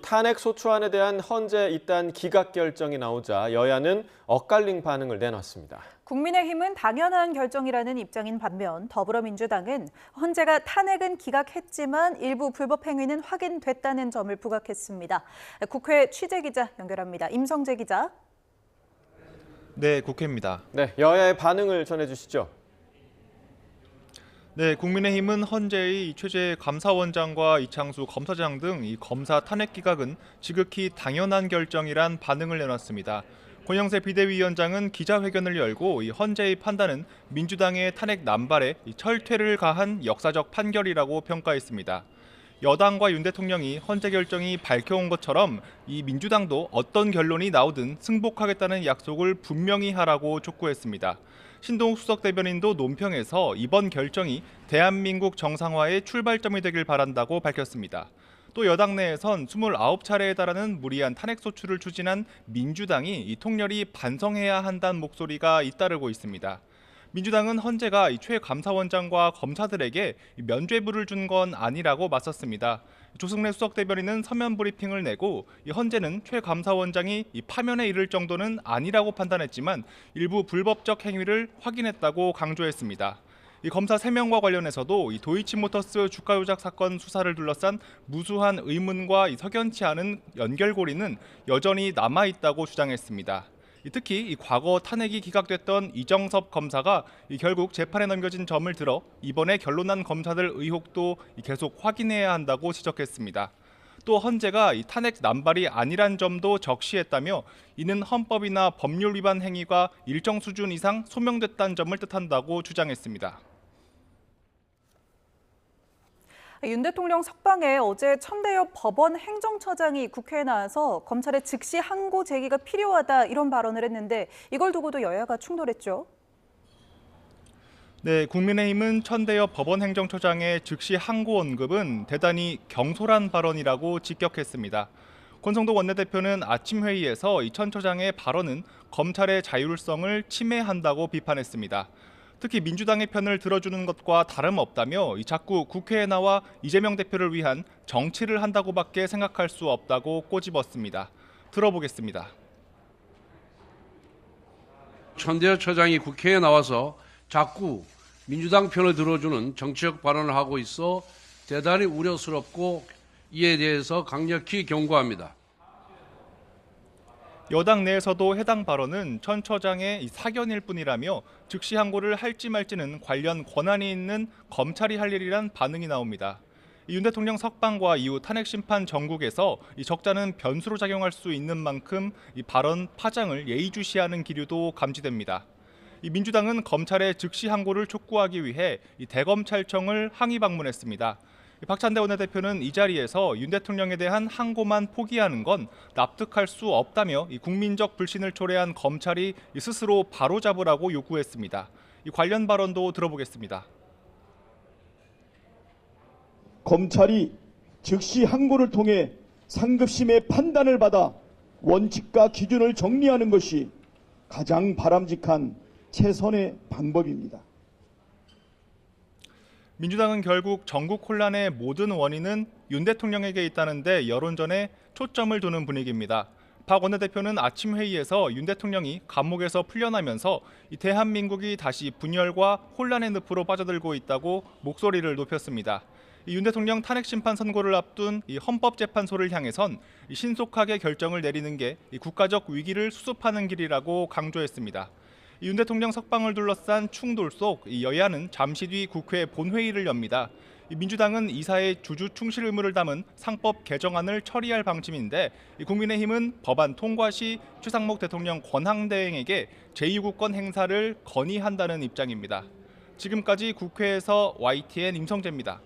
탄핵 소추안에 대한 헌재 입단 기각 결정이 나오자 여야는 엇갈린 반응을 내놨습니다. 국민의힘은 당연한 결정이라는 입장인 반면 더불어민주당은 헌재가 탄핵은 기각했지만 일부 불법 행위는 확인됐다는 점을 부각했습니다. 국회 취재기자 연결합니다. 임성재 기자. 네, 국회입니다. 네, 여야의 반응을 전해주시죠. 네, 국민의힘은 헌재의 최재 감사원장과 이창수 검사장 등 이 검사 탄핵 기각은 지극히 당연한 결정이란 반응을 내놨습니다. 권영세 비대위원장은 기자회견을 열고 이 헌재의 판단은 민주당의 탄핵 남발에 철퇴를 가한 역사적 판결이라고 평가했습니다. 여당과 윤 대통령이 헌재 결정이 밝혀온 것처럼 이 민주당도 어떤 결론이 나오든 승복하겠다는 약속을 분명히 하라고 촉구했습니다. 신동욱 수석 대변인도 논평에서 이번 결정이 대한민국 정상화의 출발점이 되길 바란다고 밝혔습니다. 또 여당 내에선 29차례에 달하는 무리한 탄핵 소추를 추진한 민주당이 이 통렬히 반성해야 한다는 목소리가 잇따르고 있습니다. 민주당은 헌재가 최 감사원장과 검사들에게 면죄부를 준 건 아니라고 맞섰습니다. 조승래 수석 대변인은 서면 브리핑을 내고 헌재는 최 감사원장이 파면에 이를 정도는 아니라고 판단했지만 일부 불법적 행위를 확인했다고 강조했습니다. 이 검사 3명과 관련해서도 도이치모터스 주가 조작 사건 수사를 둘러싼 무수한 의문과 석연치 않은 연결고리는 여전히 남아있다고 주장했습니다. 특히 과거 탄핵이 기각됐던 이정섭 검사가 결국 재판에 넘겨진 점을 들어 이번에 결론난 검사들 의혹도 계속 확인해야 한다고 지적했습니다. 또 헌재가 탄핵 남발이 아니란 점도 적시했다며 이는 헌법이나 법률 위반 행위가 일정 수준 이상 소명됐다는 점을 뜻한다고 주장했습니다. 윤 대통령 석방에 어제 천대엽 법원 행정처장이 국회에 나와서 검찰의 즉시 항고 제기가 필요하다 이런 발언을 했는데 이걸 두고도 여야가 충돌했죠. 네, 국민의힘은 천대엽 법원 행정처장의 즉시 항고 언급은 대단히 경솔한 발언이라고 직격했습니다. 권성동 원내대표는 아침 회의에서 이 천 처장의 발언은 검찰의 자율성을 침해한다고 비판했습니다. 특히 민주당의 편을 들어주는 것과 다름없다며 자꾸 국회에 나와 이재명 대표를 위한 정치를 한다고밖에 생각할 수 없다고 꼬집었습니다. 들어보겠습니다. 천대엽 처장이 국회에 나와서 자꾸 민주당 편을 들어주는 정치적 발언을 하고 있어 대단히 우려스럽고 이에 대해서 강력히 경고합니다. 여당 내에서도 해당 발언은 천 처장의 사견일 뿐이라며 즉시 항고를 할지 말지는 관련 권한이 있는 검찰이 할 일이란 반응이 나옵니다. 윤 대통령 석방과 이후 탄핵 심판 전국에서 적자는 변수로 작용할 수 있는 만큼 발언 파장을 예의주시하는 기류도 감지됩니다. 민주당은 검찰의 즉시 항고를 촉구하기 위해 대검찰청을 항의 방문했습니다. 박찬대 원내대표는 이 자리에서 윤 대통령에 대한 항고만 포기하는 건 납득할 수 없다며 국민적 불신을 초래한 검찰이 스스로 바로잡으라고 요구했습니다. 관련 발언도 들어보겠습니다. 검찰이 즉시 항고를 통해 상급심의 판단을 받아 원칙과 기준을 정리하는 것이 가장 바람직한 최선의 방법입니다. 민주당은 결국 전국 혼란의 모든 원인은 윤 대통령에게 있다는데 여론전에 초점을 두는 분위기입니다. 박 원내대표는 아침 회의에서 윤 대통령이 감옥에서 풀려나면서 대한민국이 다시 분열과 혼란의 늪으로 빠져들고 있다고 목소리를 높였습니다. 윤 대통령 탄핵 심판 선고를 앞둔 헌법재판소를 향해선 신속하게 결정을 내리는 게 국가적 위기를 수습하는 길이라고 강조했습니다. 윤 대통령 석방을 둘러싼 충돌 속 여야는 잠시 뒤 국회 본회의를 엽니다. 민주당은 이사의 주주 충실 의무를 담은 상법 개정안을 처리할 방침인데 국민의힘은 법안 통과 시 최상목 대통령 권한대행에게 제2구권 행사를 건의한다는 입장입니다. 지금까지 국회에서 YTN 임성재입니다.